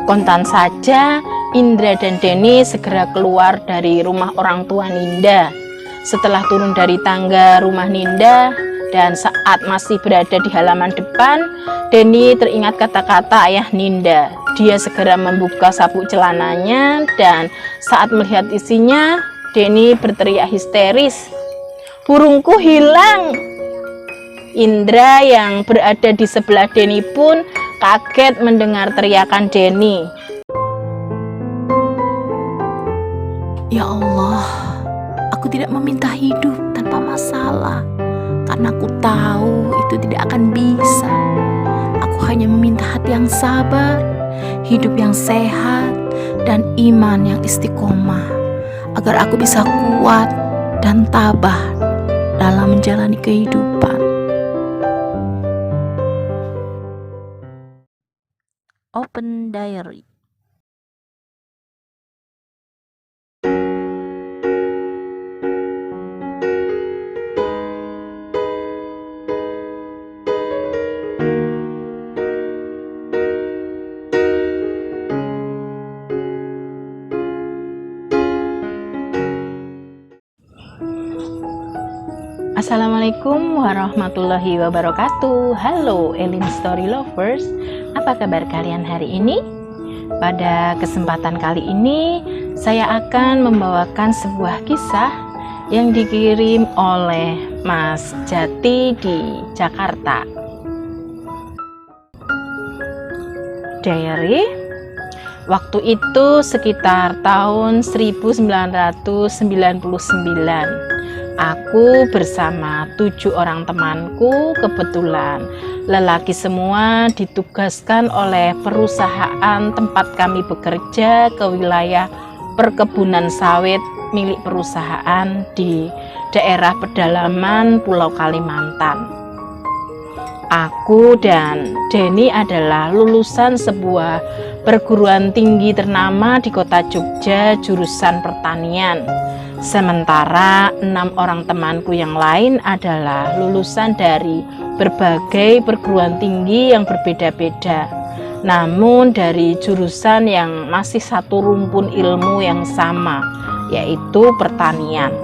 Kontan saja, Indra dan Denny segera keluar dari rumah orang tua Ninda. Setelah turun dari tangga rumah Ninda dan saat masih berada di halaman depan, Denny teringat kata-kata ayah Ninda. Dia segera membuka sabuk celananya dan saat melihat isinya, Denny berteriak histeris, "Burungku hilang!" Indra yang berada di sebelah Denny pun kaget mendengar teriakan Denny. Ya Allah, aku tidak meminta hidup tanpa masalah, karena aku tahu itu tidak akan bisa. Aku hanya meminta hati yang sabar, hidup yang sehat, dan iman yang istiqomah, agar aku bisa kuat dan tabah dalam menjalani kehidupan. Open Diary. Assalamualaikum warahmatullahi wabarakatuh. Halo Elin Story Lovers, apa kabar kalian hari ini? Pada kesempatan kali ini saya akan membawakan sebuah kisah yang dikirim oleh Mas Jati di Jakarta. Diary. Waktu itu sekitar tahun 1999. Aku bersama 7 orang temanku, kebetulan lelaki semua, ditugaskan oleh perusahaan tempat kami bekerja ke wilayah perkebunan sawit milik perusahaan di daerah pedalaman Pulau Kalimantan. Aku dan Denny adalah lulusan sebuah perguruan tinggi ternama di kota Jogja jurusan pertanian. Sementara 6 orang temanku yang lain adalah lulusan dari berbagai perguruan tinggi yang berbeda-beda, namun dari jurusan yang masih satu rumpun ilmu yang sama, yaitu pertanian.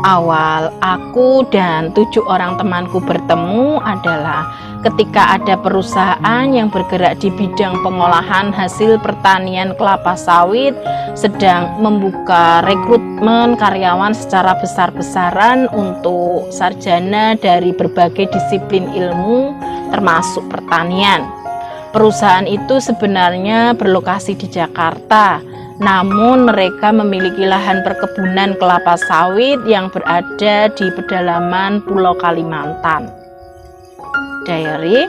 Awal aku dan 7 orang temanku bertemu adalah ketika ada perusahaan yang bergerak di bidang pengolahan hasil pertanian kelapa sawit sedang membuka rekrutmen karyawan secara besar-besaran untuk sarjana dari berbagai disiplin ilmu termasuk pertanian. Perusahaan itu sebenarnya berlokasi di Jakarta, namun mereka memiliki lahan perkebunan kelapa sawit yang berada di pedalaman Pulau Kalimantan. Diary.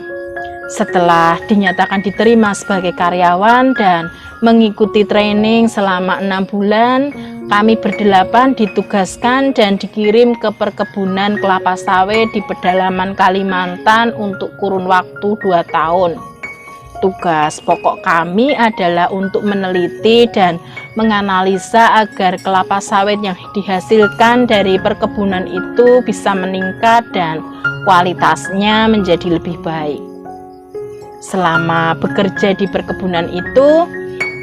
Setelah dinyatakan diterima sebagai karyawan dan mengikuti training selama 6 bulan, kami berdelapan ditugaskan dan dikirim ke perkebunan kelapa sawit di pedalaman Kalimantan untuk kurun waktu 2 tahun. Tugas pokok kami adalah untuk meneliti dan menganalisa agar kelapa sawit yang dihasilkan dari perkebunan itu bisa meningkat dan kualitasnya menjadi lebih baik. Selama bekerja di perkebunan itu,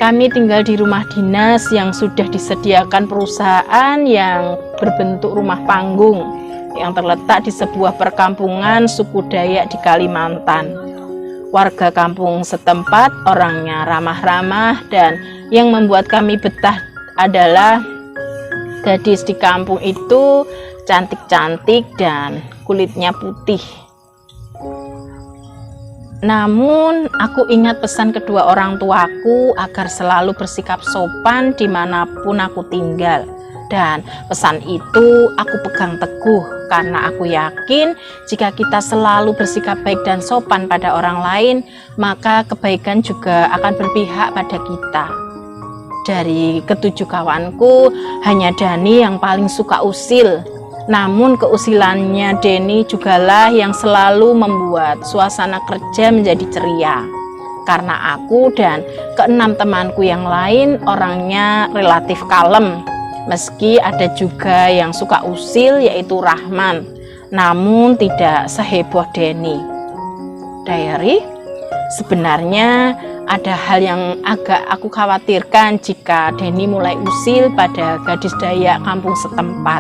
kami tinggal di rumah dinas yang sudah disediakan perusahaan yang berbentuk rumah panggung yang terletak di sebuah perkampungan suku Dayak di Kalimantan. Warga kampung setempat orangnya ramah-ramah dan yang membuat kami betah adalah gadis di kampung itu cantik-cantik dan kulitnya putih. Namun aku ingat pesan kedua orang tuaku agar selalu bersikap sopan dimanapun aku tinggal. Dan pesan itu aku pegang teguh karena aku yakin jika kita selalu bersikap baik dan sopan pada orang lain, maka kebaikan juga akan berpihak pada kita. Dari ketujuh kawanku, hanya Dani yang paling suka usil. Namun keusilannya Denny jugalah yang selalu membuat suasana kerja menjadi ceria. Karena aku dan ke-6 temanku yang lain orangnya relatif kalem. Meski ada juga yang suka usil yaitu Rahman, namun tidak seheboh Denny. Diary. Sebenarnya ada hal yang agak aku khawatirkan jika Denny mulai usil pada gadis Dayak kampung setempat.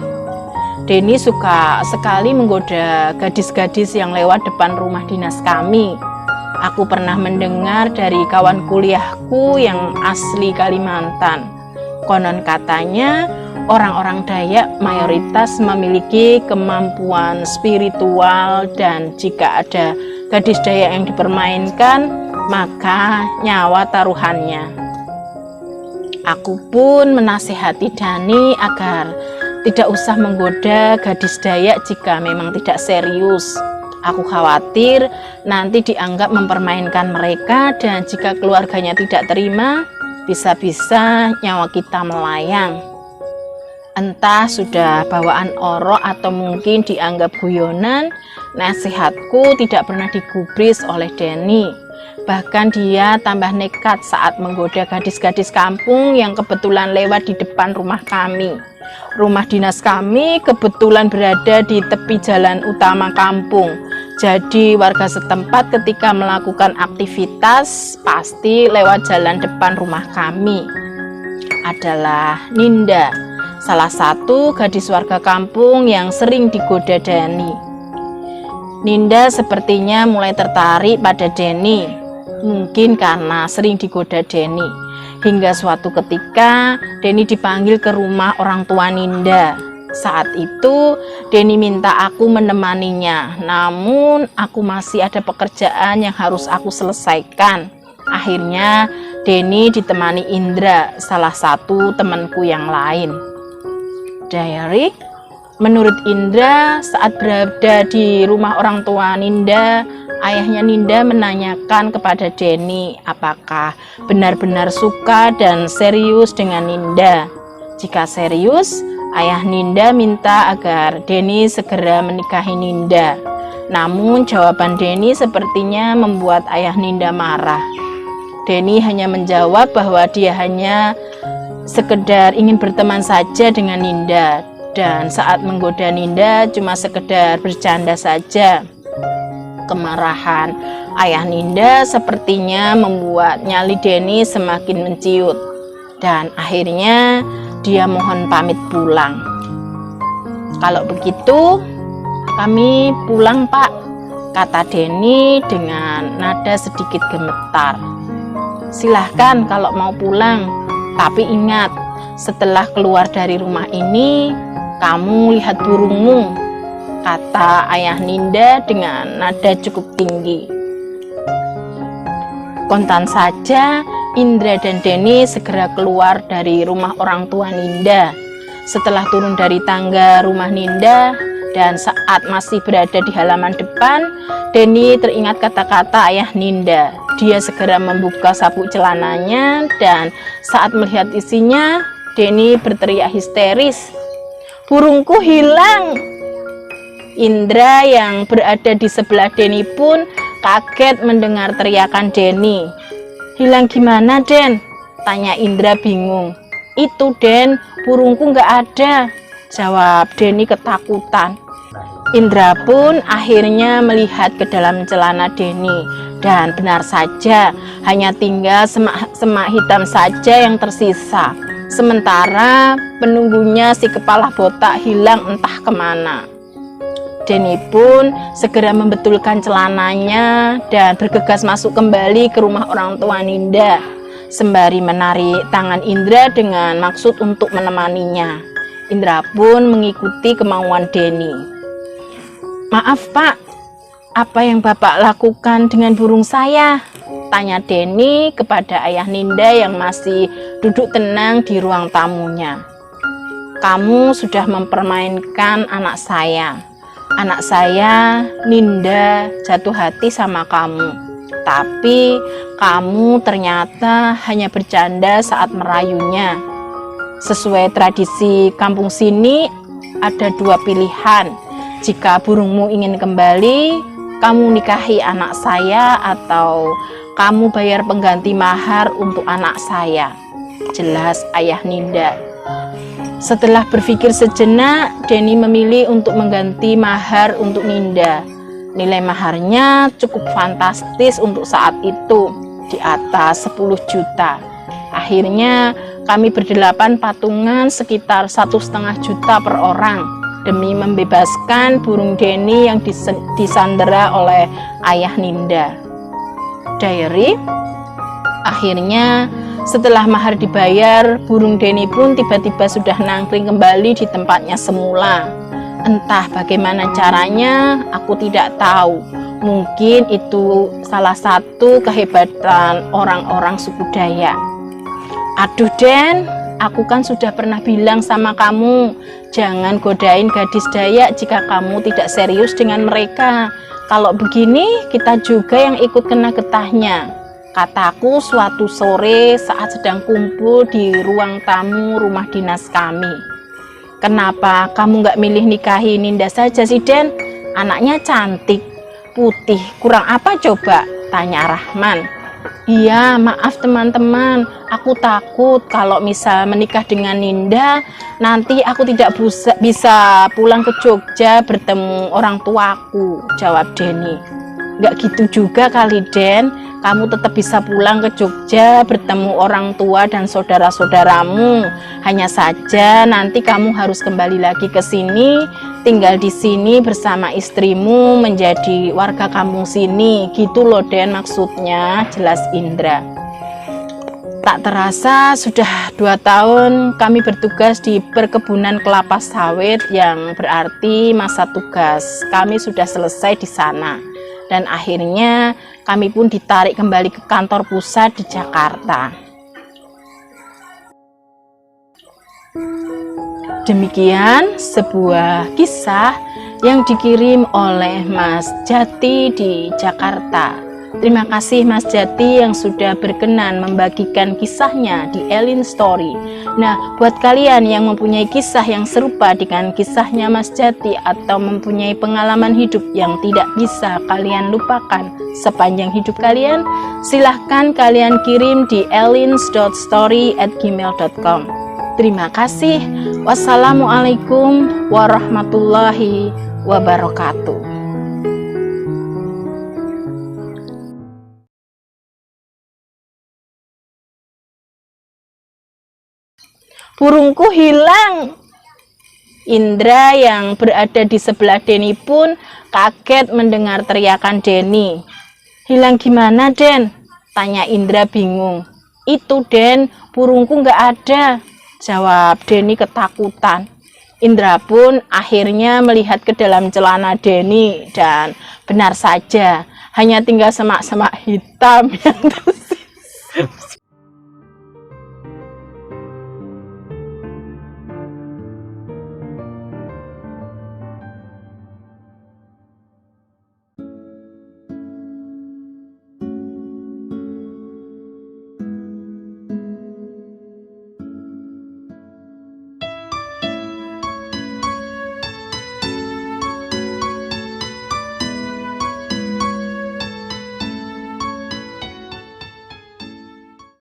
Denny suka sekali menggoda gadis-gadis yang lewat depan rumah dinas kami. Aku pernah mendengar dari kawan kuliahku yang asli Kalimantan. Konon katanya orang-orang Dayak mayoritas memiliki kemampuan spiritual dan jika ada gadis Dayak yang dipermainkan, maka nyawa taruhannya. Aku pun menasihati Dani agar tidak usah menggoda gadis Dayak jika memang tidak serius. Aku khawatir nanti dianggap mempermainkan mereka dan jika keluarganya tidak terima, bisa-bisa nyawa kita melayang. Entah sudah bawaan orok atau mungkin dianggap guyonan, nasihatku tidak pernah digubris oleh Denny. Bahkan dia tambah nekat saat menggoda gadis-gadis kampung yang kebetulan lewat di depan rumah kami. Rumah dinas kami kebetulan berada di tepi jalan utama kampung. Jadi warga setempat ketika melakukan aktivitas pasti lewat jalan depan rumah kami. Adalah Ninda, salah satu gadis warga kampung yang sering digoda Denny. Ninda sepertinya mulai tertarik pada Denny, mungkin karena sering digoda Denny. Hingga suatu ketika Denny dipanggil ke rumah orang tua Ninda. Saat itu Denny minta aku menemaninya, namun aku masih ada pekerjaan yang harus aku selesaikan. Akhirnya Denny ditemani Indra, salah satu temanku yang lain. Diary, menurut Indra, saat berada di rumah orang tua Ninda, ayahnya Ninda menanyakan kepada Denny apakah benar-benar suka dan serius dengan Ninda. Jika serius, ayah Ninda minta agar Denny segera menikahi Ninda. Namun jawaban Denny sepertinya membuat ayah Ninda marah. Denny hanya menjawab bahwa dia hanya sekedar ingin berteman saja dengan Ninda dan saat menggoda Ninda cuma sekedar bercanda saja. Kemarahan ayah Ninda sepertinya membuat nyali Denny semakin menciut dan akhirnya dia mohon pamit pulang. Kalau begitu kami pulang Pak, kata Denny dengan nada sedikit gemetar. Silahkan kalau mau pulang, tapi ingat setelah keluar dari rumah ini kamu lihat burungmu, kata ayah Ninda dengan nada cukup tinggi. Kontan saja Indra dan Denny segera keluar dari rumah orang tua Ninda. Setelah turun dari tangga rumah Ninda dan saat masih berada di halaman depan, Denny teringat kata-kata ayah Ninda. Dia segera membuka sabuk celananya dan saat melihat isinya, Denny berteriak histeris, "Burungku hilang!" Indra yang berada di sebelah Denny pun kaget mendengar teriakan Denny. "Hilang gimana, Den?" tanya Indra bingung. "Itu, Den, burungku nggak ada," jawab Denny ketakutan. Indra pun akhirnya melihat ke dalam celana Denny dan benar saja hanya tinggal semak hitam saja yang tersisa. Sementara penunggunya si kepala botak hilang entah kemana. Denny pun segera membetulkan celananya dan bergegas masuk kembali ke rumah orang tua Ninda, sembari menarik tangan Indra dengan maksud untuk menemaninya. Indra pun mengikuti kemauan Denny. "Maaf Pak, apa yang Bapak lakukan dengan burung saya?" tanya Denny kepada ayah Ninda yang masih duduk tenang di ruang tamunya. "Kamu sudah mempermainkan anak saya. Anak saya, Ninda, jatuh hati sama kamu. Tapi kamu ternyata hanya bercanda saat merayunya. Sesuai tradisi kampung sini, ada dua pilihan. Jika burungmu ingin kembali, kamu nikahi anak saya atau kamu bayar pengganti mahar untuk anak saya," jelas ayah Ninda. Setelah berpikir sejenak, Denny memilih untuk mengganti mahar untuk Ninda. Nilai maharnya cukup fantastis untuk saat itu, di atas 10 juta. Akhirnya kami berdelapan patungan sekitar 1,5 juta per orang demi membebaskan burung Denny yang disandera oleh ayah Ninda. Diary. Akhirnya setelah mahar dibayar, burung Denny pun tiba-tiba sudah nangkring kembali di tempatnya semula. Entah bagaimana caranya, aku tidak tahu. Mungkin itu salah satu kehebatan orang-orang suku Dayak. Aduh Den, aku kan sudah pernah bilang sama kamu, jangan godain gadis Dayak jika kamu tidak serius dengan mereka. Kalau begini, kita juga yang ikut kena getahnya, kataku suatu sore saat sedang kumpul di ruang tamu rumah dinas kami. Kenapa kamu nggak milih nikahi Ninda saja sih Den? Anaknya cantik, putih, kurang apa coba? Tanya Rahman. Iya, maaf teman-teman, aku takut kalau misal menikah dengan Ninda, nanti aku tidak bisa pulang ke Jogja bertemu orang tuaku, jawab Denny. Nggak gitu juga kali Den, kamu tetap bisa pulang ke Jogja bertemu orang tua dan saudara-saudaramu. Hanya saja nanti kamu harus kembali lagi ke sini, tinggal di sini bersama istrimu, menjadi warga kampung sini. Gitu loh Den maksudnya, jelas Indra. Tak terasa sudah 2 tahun kami bertugas di perkebunan kelapa sawit, yang berarti masa tugas kami sudah selesai di sana. Dan akhirnya kami pun ditarik kembali ke kantor pusat di Jakarta. Demikian sebuah kisah yang dikirim oleh Mas Jati di Jakarta. Terima kasih Mas Jati yang sudah berkenan membagikan kisahnya di Elin Story. Nah, buat kalian yang mempunyai kisah yang serupa dengan kisahnya Mas Jati atau mempunyai pengalaman hidup yang tidak bisa kalian lupakan sepanjang hidup kalian, silahkan kalian kirim di elins.story@gmail.com. Terima kasih. Wassalamualaikum warahmatullahi wabarakatuh. Burungku hilang. Indra yang berada di sebelah Denny pun kaget mendengar teriakan Denny. Hilang gimana Den? Tanya Indra bingung. Itu Den, burungku nggak ada, jawab Denny ketakutan. Indra pun akhirnya melihat ke dalam celana Denny dan benar saja hanya tinggal semak-semak hitam yang tersisa.